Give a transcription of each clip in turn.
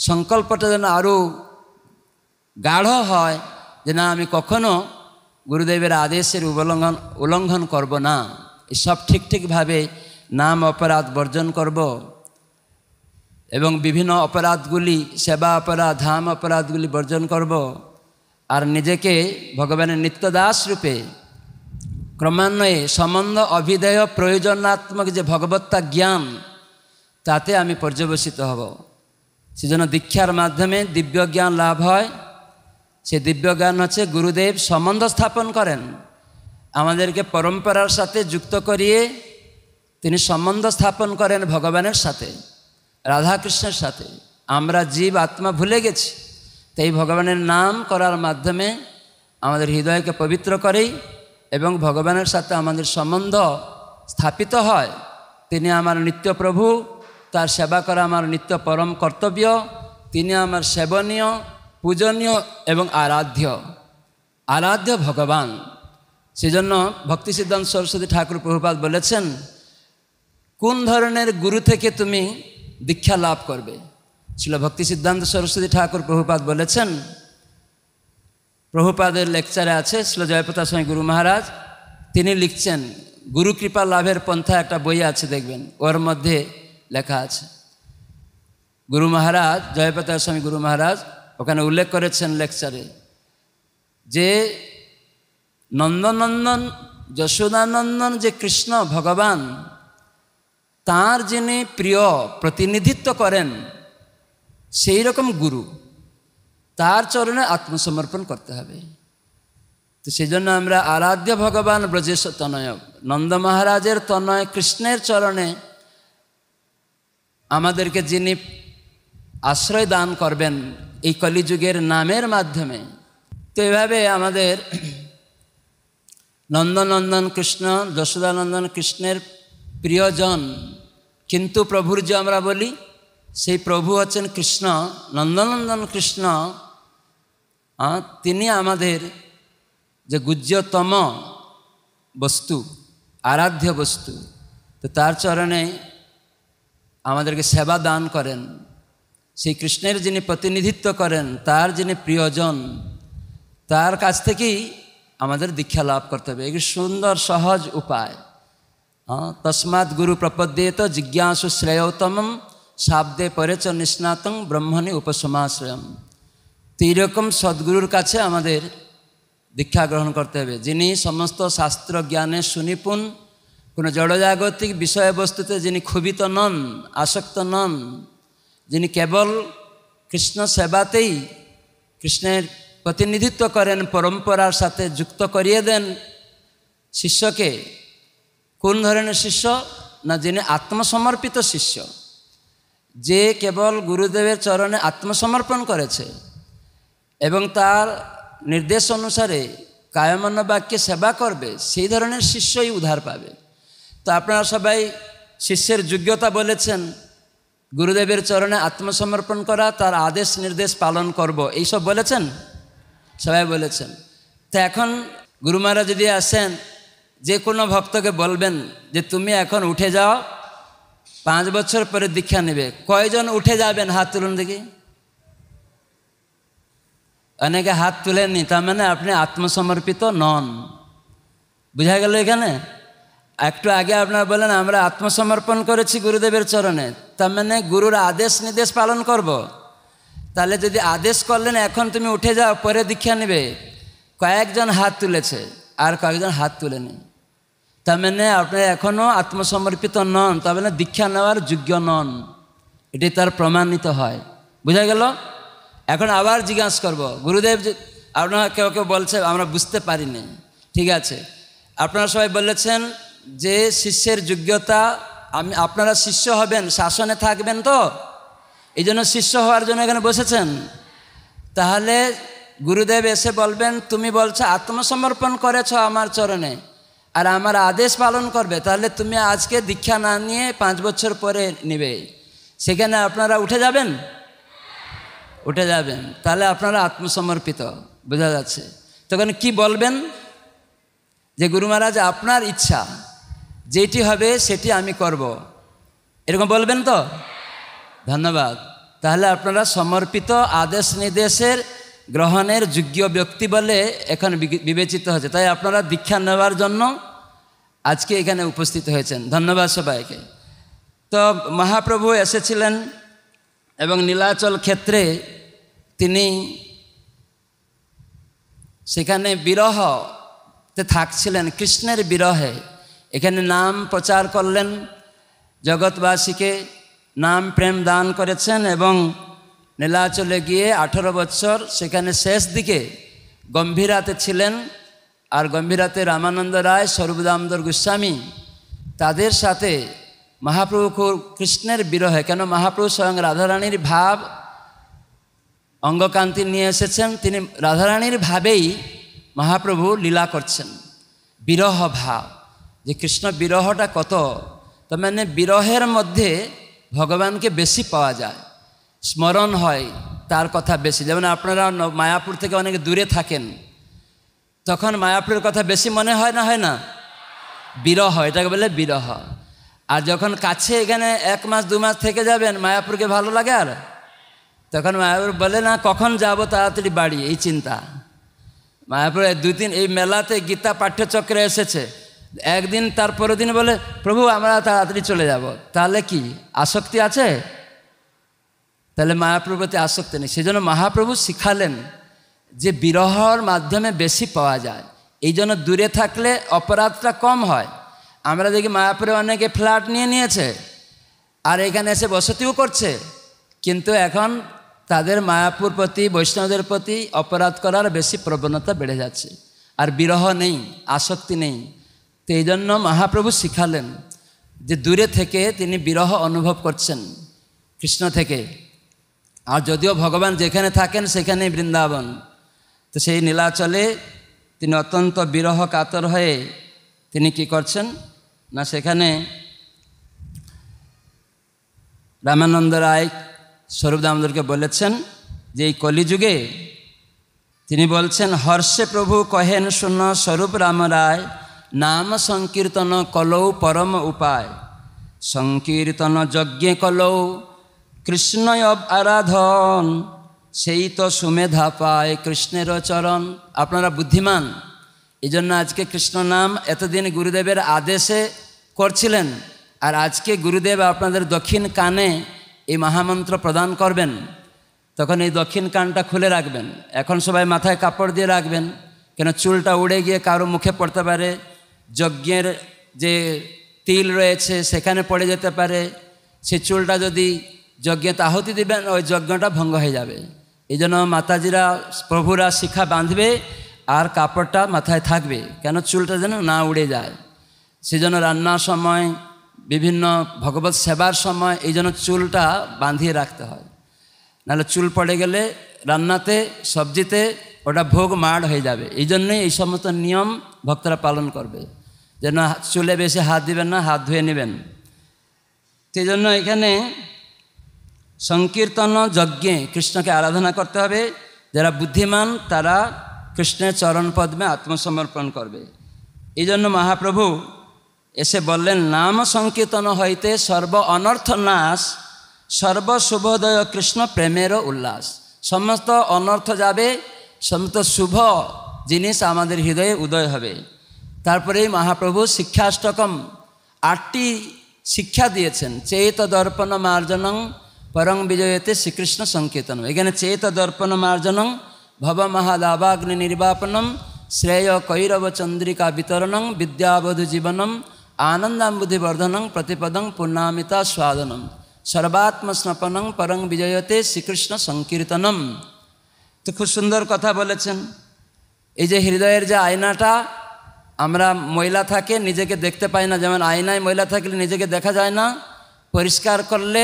সংকল্পটা যেন আরও গাঢ় হয় যে না আমি কখনো গুরুদেবের আদেশের উল্লঙ্ঘন করব না, এসব ঠিকভাবে নাম অপরাধ বর্জন করব এবং বিভিন্ন অপরাধগুলি সেবা অপরাধ ধাম অপরাধগুলি বর্জন করব আর নিজেকে ভগবানের নিত্যদাস রূপে ক্রমান্বয়ে সম্বন্ধ অভিধেয় প্রয়োজনাত্মক যে ভগবত্তা জ্ঞান তাতে আমি পর্যবসিত হব। সেজন্য দীক্ষার মাধ্যমে দিব্য জ্ঞান লাভ হয়। সে দিব্য জ্ঞান হচ্ছে গুরুদেব সম্বন্ধ স্থাপন করেন, আমাদেরকে পরম্পরার সাথে যুক্ত করিয়ে তিনি সম্বন্ধ স্থাপন করেন ভগবানের সাথে, রাধাকৃষ্ণের সাথে। আমরা জীব আত্মা ভুলে গেছি, তাই ভগবানের নাম করার মাধ্যমে আমাদের হৃদয়কে পবিত্র করেই এবং ভগবানের সাথে আমাদের সম্বন্ধ স্থাপিত হয়। তিনি আমার নিত্য প্রভু, তার সেবা করা আমার নিত্য পরম কর্তব্য। তিনি আমার সেবনীয়, পূজনীয় এবং আরাধ্য ভগবান। সেজন্য ভক্তি সিদ্ধান্ত সরস্বতী ঠাকুর প্রভুপাদ বলেছেন, কোন ধরনের গুরু থেকে তুমি দীক্ষা লাভ করবে? ছিল ভক্তি সিদ্ধান্ত সরস্বতী ঠাকুর প্রভুপাদ বলেছেন, প্রভুপাদের লেকচারে আছে, ছিল জয়প্রতাপ স্বামী গুরু মহারাজ, তিনি লিখছেন গুরু কৃপা লাভের পন্থা, একটা বই আছে দেখবেন, ওর মধ্যে লেখা আছে। গুরু মহারাজ, জয়প্রতাপ স্বামী গুরু মহারাজ ওখানে উল্লেখ করেছেন লেকচারে যে নন্দনন্দন যশোদানন্দন যে কৃষ্ণ ভগবান, তার যিনি প্রিয় প্রতিনিধিত্ব করেন সেই রকম গুরু, তার চরণে আত্মসমর্পণ করতে হবে। তো সেই জন্য আমরা আরাধ্য ভগবান ব্রজেশ তনয়, নন্দ মহারাজের তনয় কৃষ্ণের চরণে আমাদেরকে যিনি আশ্রয় দান করবেন এই কলিযুগের নামের মাধ্যমে। তো এভাবে আমাদের নন্দনন্দন কৃষ্ণ, যশোদানন্দন কৃষ্ণের প্রিয়জন, কিন্তু প্রভুর যে আমরা বলি সেই প্রভু হচ্ছেন কৃষ্ণ, নন্দনন্দন কৃষ্ণ। তিনি আমাদের যে গুহ্যতম বস্তু, আরাধ্য বস্তু, তো তার চরণে আমাদেরকে সেবা দান করেন। সেই কৃষ্ণের যিনি প্রতিনিধিত্ব করেন, তার যিনি প্রিয়জন, তার কাছ থেকেই আমাদের দীক্ষা লাভ করতে হবে। এই সুন্দর সহজ উপায়। তস্মাৎ গুরু প্রপদ্যেত জিজ্ঞাসু শ্রেয়োত্তমম শাব্দে পরেচ নিষ্ণাতং ব্রহ্মণি উপসমাশ্রয়ম। তো এইরকম সদ্গুরুর কাছে আমাদের দীক্ষা গ্রহণ করতে হবে, যিনি সমস্ত শাস্ত্র জ্ঞানে সুনিপুণ, কোনো জড়জাগতিক বিষয়বস্তুতে যিনি ক্ষুভিত নন, আসক্ত নন, যিনি কেবল কৃষ্ণ সেবাতেই কৃষ্ণের প্রতিনিধিত্ব করেন, পরম্পরার সাথে যুক্ত করিয়ে দেন শিষ্যকে। কোন ধরনের শিষ্য? না, যিনি আত্মসমর্পিত শিষ্য, যে কেবল গুরুদেবের চরণে আত্মসমর্পণ করেছে এবং তার নির্দেশ অনুসারে কায়মন্য বাক্যে সেবা করবে, সেই ধরনের শিষ্যই উদ্ধার পাবে। তো আপনারা সবাই শিষ্যের যোগ্যতা বলেছেন, গুরুদেবের চরণে আত্মসমর্পণ করা, তার আদেশ নির্দেশ পালন করব, এইসব বলেছেন, সবাই বলেছেন। তো এখন গুরু মহারাজ যদি আসেন, যে কোনো ভক্তকে বলবেন যে তুমি এখন উঠে যাও, 5 বছর পরে দীক্ষা নেবে, কয়জন উঠে যাবেন? হাত তুলুন দেখি। অনেকে হাত তুলেননি, তার মানে আপনি আত্মসমর্পিত নন। বুঝা গেল এখানে? একটু আগে আপনারা বলেন আমরা আত্মসমর্পণ করেছি গুরুদেবের চরণে, তার মানে গুরুর আদেশ নির্দেশ পালন করব। তাহলে যদি আদেশ করলেন এখন তুমি উঠে যাও পরে দীক্ষা নেবে, কয়েকজন হাত তুলেছে আর কয়েকজন হাত তুলেনি, তার মানে আপনি এখনও আত্মসমর্পিত নন, তার মানে দীক্ষা নেওয়ার যোগ্য নন, এটি তার প্রমাণিত হয়। বুঝা গেল? এখন আবার জিজ্ঞাসা করব, গুরুদেব আপনারা কেউ কেউ বলছে আমরা বুঝতে পারিনি, ঠিক আছে, আপনারা সবাই বলেছেন যে শিষ্যের যোগ্যতা, আপনারা শিষ্য হবেন, শাসনে থাকবেন, তো এই জন্য শিষ্য হওয়ার জন্য এখানে বসেছেন। তাহলে গুরুদেব এসে বলবেন তুমি বলছো আত্মসমর্পণ করেছ আমার চরণে আর আমার আদেশ পালন করবে, তাহলে তুমি আজকে দীক্ষা না নিয়ে 5 বছর পরে নেবে, সেখানে আপনারা উঠে যাবেন? উঠে যাবেন। তাহলে আপনারা আত্মসমর্পিত, বোঝা যাচ্ছে। তখন কি বলবেন? যে গুরু মহারাজ আপনার ইচ্ছা যেটি হবে সেটি আমি করব, এরকম বলবেন তো? ধন্যবাদ। তাহলে আপনারা সমর্পিত আদেশ নির্দেশের গ্রহণের যোগ্য ব্যক্তি বলে এখন বিবেচিত হচ্ছে। তাই আপনারা দীক্ষা নেওয়ার জন্য আজকে এখানে উপস্থিত হয়েছেন। ধন্যবাদ সবাইকে। তো মহাপ্রভু এসেছিলেন এবং নীলাচল ক্ষেত্রে তিনি সেখানে বিরহতে থাকছিলেন, কৃষ্ণের বিরহে। এখানে নাম প্রচার করলেন, জগৎবাসীকে নাম প্রেম দান করেছেন এবং নীলাচলে গিয়ে 18 বছর সেখানে শেষ দিকে গম্ভীরাতে ছিলেন। আর গম্ভীরাতে রামানন্দ রায়, স্বরূপদামোদর গোস্বামী তাদের সাথে মহাপ্রভু কৃষ্ণের বিরহে, কেন মহাপ্রভু স্বয়ং রাধারানীর ভাব অঙ্গকান্তি নিয়ে এসেছেন, তিনি রাধারানীর ভাবেই মহাপ্রভু লীলা করছেন। বিরহ ভাব, যে কৃষ্ণ বিরহটা কত, তার মানে বিরহের মধ্যে ভগবানকে বেশি পাওয়া যায়, স্মরণ হয় তার কথা বেশি। যেমন আপনারা মায়াপুর থেকে অনেক দূরে থাকেন, তখন মায়াপুরের কথা বেশি মনে হয় না, হয় না? বিরহ, এটাকে বলে বিরহ। আর যখন কাছে এখানে 1 মাস 2 মাস থেকে যাবেন, মায়াপুরকে ভালো লাগে, আর তখন মায়াপুর বলে না কখন যাব তাড়াতাড়ি বাড়ি, এই চিন্তা। মায়াপুরে 2-3 এই মেলাতে গীতা পাঠ্যচক্রে এসেছে, একদিন তার পরের দিন বলে প্রভু আমরা তাড়াতাড়ি চলে যাব। তাহলে কি আসক্তি আছে? তাহলে মায়াপ্রভুর প্রতি আসক্তি নেই। সেই জন্য মহাপ্রভু শিখালেন যে বিরহর মাধ্যমে বেশি পাওয়া যায়, এই জন্য দূরে থাকলে অপরাধটা কম হয়। আমরা দেখি মায়াপুরে অনেকে ফ্ল্যাট নিয়ে নিয়েছে আর এখানে এসে বসতিও করছে, কিন্তু এখন তাদের মায়াপুর প্রতি, বৈষ্ণবদের প্রতি অপরাধ করার বেশি প্রবণতা বেড়ে যাচ্ছে, আর বিরহ নেই, আসক্তি নেই। তো এই জন্য মহাপ্রভু শিখালেন যে দূরে থেকে তিনি বিরহ অনুভব করছেন কৃষ্ণ থেকে। আর যদিও ভগবান যেখানে থাকেন সেখানেই বৃন্দাবন, তো সেই নীলাচলে তিনি অত্যন্ত বিরহ কাতর হয়ে তিনি কি করছেন না, সেখানে রামানন্দ রায় স্বরূপ দামোদরকে বলেছেন যে এই কলিযুগে তিনি বলছেন, হর্ষে প্রভু কহেন শুন স্বরূপ রাম রায়, নাম সংকীর্তন কলৌ পরম উপায়, সংকীর্তন যজ্ঞে কলৌ কৃষ্ণ আরাধন, সেই তো সুমেধা পায় কৃষ্ণের চরণ। আপনারা বুদ্ধিমান, এই জন্য আজকে কৃষ্ণ নাম এতদিন গুরুদেবের আদেশে করছিলেন, আর আজকে গুরুদেব আপনাদের দক্ষিণ কানে এই মহামন্ত্র প্রদান করবেন, তখন এই দক্ষিণ কানটা খুলে রাখবেন। এখন সবাই মাথায় কাপড় দিয়ে রাখবেন, কেন চুলটা উড়ে গিয়ে কারো মুখে পড়তে পারে, যজ্ঞের যে তিল রয়েছে সেখানে পড়ে যেতে পারে, সে চুলটা যদি যজ্ঞে আহুতি দিবেন ওই যজ্ঞটা ভঙ্গ হয়ে যাবে। এই জন্য মাতাজিরা প্রভুরা শিখা বাঁধবে আর কাপড়টা মাথায় থাকবে, কেন চুলটা যেন না উড়ে যায়। সেজন্য রান্নার সময়, বিভিন্ন ভগবত সেবার সময় এই জন্য চুলটা বাঁধিয়ে রাখতে হয়, নাহলে চুল পড়ে গেলে রান্নাতে, সবজিতে ওটা ভোগ মাড় হয়ে যাবে। এই জন্যই এই সমস্ত নিয়ম ভক্তরা পালন করবে, যেন চুলে বেশি হাত দিবেন না, হাত ধুয়ে নেবেন। সেই জন্য এখানে সংকীর্তন যজ্ঞে কৃষ্ণকে আরাধনা করতে হবে। যারা বুদ্ধিমান তারা কৃষ্ণের চরণ পদ্মে আত্মসমর্পণ করবে। এই জন্য মহাপ্রভু এসে বললেন, নাম সংকীর্তন হইতে সর্ব অনর্থ নাশ, সর্ব শুভোদয় কৃষ্ণ প্রেমেরও উল্লাস। সমস্ত অনর্থ যাবে, সমস্ত শুভ জিনিস আমাদের হৃদয়ে উদয় হবে। তারপরেই মহাপ্রভু শিক্ষাষ্টকম 8টি শিক্ষা দিয়েছেন। চেত দর্পণ মার্জনং পরং বিজয়তে শ্রীকৃষ্ণ সংকীর্তন। এখানে চেত দর্পণ মার্জনং ভব মহাদাবাগ্নি নির্বাপনম শ্রেয় কৈরব চন্দ্রিকা বিতরণং বিদ্যাবধু জীবনম আনন্দাম্বুধিবর্ধনং প্রতিপদং পূর্ণামিতা স্বাদনম সর্বাত্মস্নপনং পরং বিজয়তে শ্রীকৃষ্ণ সংকীর্তনম। তো খুব সুন্দর কথা বলেছেন। এই যে হৃদয়ের যে আয়নাটা, আমরা ময়লা থাকে নিজেকে দেখতে পাই না, যেমন আয়নায় ময়লা থাকলে নিজেকে দেখা যায় না, পরিষ্কার করলে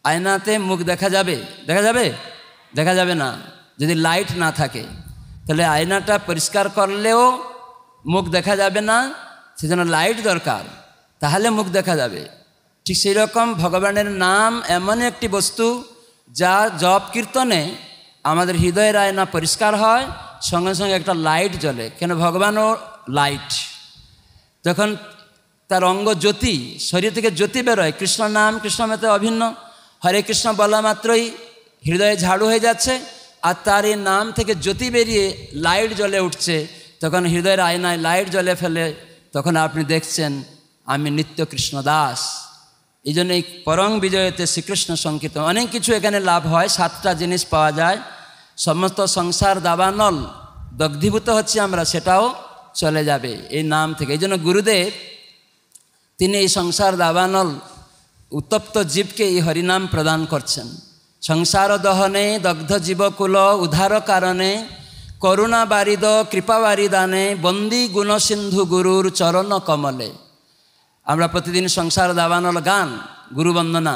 আয়নাতে মুখ দেখা যাবে, দেখা যাবে? দেখা যাবে না যদি লাইট না থাকে। তাহলে আয়নাটা পরিষ্কার করলেও মুখ দেখা যাবে না, সেজন্য লাইট দরকার, তাহলে মুখ দেখা যাবে। ঠিক সেই রকম ভগবানের নাম এমন একটি বস্তু যা জপ কীর্তনে আমাদের হৃদয়ের আয়না পরিষ্কার হয়, সঙ্গে সঙ্গে একটা লাইট জ্বলে। কেন? ভগবানও লাইট। যখন তার অঙ্গ জ্যোতি, শরীর থেকে জ্যোতি বেরোয়, কৃষ্ণ নাম কৃষ্ণ মেতে অভিন্ন, হরে কৃষ্ণ বলা মাত্রই হৃদয়ে ঝাড়ু হয়ে যাচ্ছে, আর তার এই নাম থেকে জ্যোতি বেরিয়ে লাইট জ্বলে উঠছে। তখন হৃদয়ের আয়নায় লাইট জ্বলে ফেলে, তখন আপনি দেখছেন আমি নিত্য কৃষ্ণ দাস। এই জন্য এই পরং বিজয়তে শ্রীকৃষ্ণ সংকীর্তন অনেক কিছু এখানে লাভ হয়। 7টা জিনিস পাওয়া যায়। সমস্ত সংসার দাবানল দগ্ধীভূত হচ্ছে আমরা, সেটাও চলে যাবে এই নাম থেকে। এই জন্য গুরুদেব তিনি এই সংসার দাবানল উত্তপ্ত জীবকে এই হরিনাম প্রদান করছেন। সংসার দহনে দগ্ধ জীবকুল উদ্ধার কারণে করুণা বারিদ কৃপা বারিদানে বন্দী গুণসিন্ধু গুরুর চরণ কমলে। আমরা প্রতিদিন সংসার দাবানল গান, গুরু বন্দনা,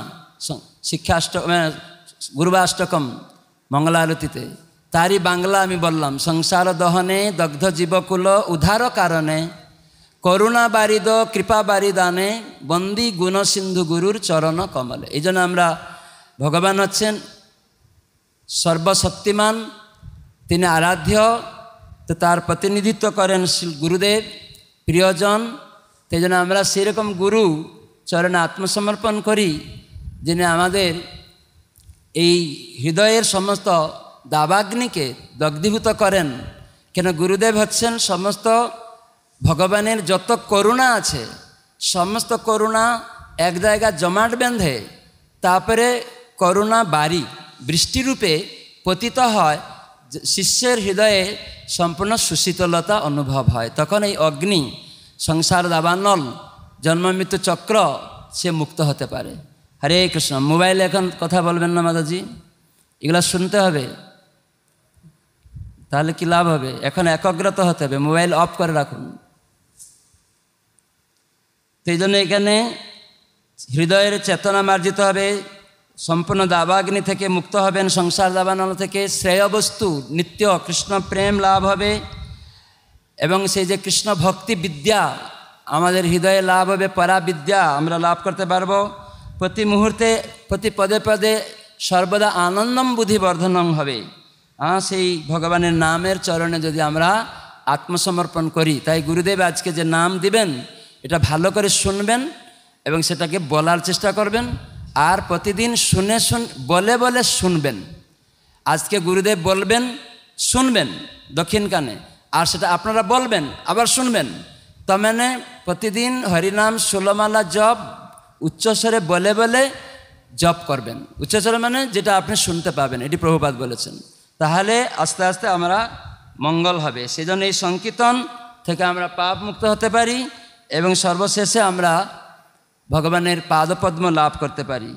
গুরুবাষ্টকম, মঙ্গলারতিতে, তারই বাংলা আমি বললাম। সংসার দহনে দগ্ধ জীবকুল উদ্ধার কারণে করুণা বারিদ কৃপা বারিদানে বন্দী গুণসিন্ধু গুরুর চরণ কমলে। এই জন্য আমরা, ভগবান হচ্ছেন সর্বশক্তিমান, তিনি আরাধ্য, তো তার প্রতিনিধিত্ব করেন গুরুদেব প্রিয়জন। সেই জন্য আমরা সেরকম গুরু চরণে আত্মসমর্পণ করি, যিনি আমাদের এই হৃদয়ের সমস্ত দাবাগ্নিকে দগ্ধীভূত করেন। কেন গুরুদেব হচ্ছেন সমস্ত ভগবানের যত করুণা আছে, সমস্ত করুণা এক জায়গায় জমাট বেঁধে তারপরে করুণা বাড়ি বৃষ্টিরূপে পতিত হয়, শিষ্যের হৃদয়ে সম্পূর্ণ সুশীতলতা অনুভব হয়। তখন এই অগ্নি সংসার দাবানল জন্ম মৃত্যু চক্র সে মুক্ত হতে পারে। হরে কৃষ্ণ। মোবাইলে এখন কথা বলবেন না মাতাজি, এগুলো শুনতে হবে, তাহলে কি লাভ হবে? এখন একাগ্রতা হতে হবে, মোবাইল অফ করে রাখুন। সেই জন্য এখানে হৃদয়ের চেতনা মার্জিত হবে, সম্পূর্ণ দাবাগ্নি থেকে মুক্ত হবেন, সংসার দাবানল থেকে শ্রেয় বস্তু নিত্য কৃষ্ণ প্রেম লাভ হবে। এবং সেই যে কৃষ্ণ ভক্তি বিদ্যা আমাদের হৃদয়ে লাভ হবে, পরাবিদ্যা আমরা লাভ করতে পারবো। প্রতি মুহূর্তে প্রতি পদে পদে সর্বদা আনন্দম বুদ্ধিবর্ধনম হবে। সেই ভগবানের নামের চরণে যদি আমরা আত্মসমর্পণ করি। তাই গুরুদেব আজকে যে নাম দিবেন এটা ভালো করে শুনবেন এবং সেটাকে বলার চেষ্টা করবেন, আর প্রতিদিন বলে বলে শুনবেন। আজকে গুরুদেব বলবেন, শুনবেন দক্ষিণ কানে, আর সেটা আপনারা বলবেন আবার শুনবেন। তার মানে প্রতিদিন হরিনাম 16 মালা জপ উচ্চস্বরে বলে বলে জপ করবেন। উচ্চস্বরে মানে যেটা আপনি শুনতে পাবেন, এটি প্রভুপাদ বলেছেন। তাহলে আস্তে আস্তে আমরা মঙ্গল হবে। সেজন্য এই সংকীর্তন থেকে আমরা পাপ মুক্ত হতে পারি এবং সর্বশেষে আমরা ভগবানের পাদপদ্ম লাভ করতে পারি।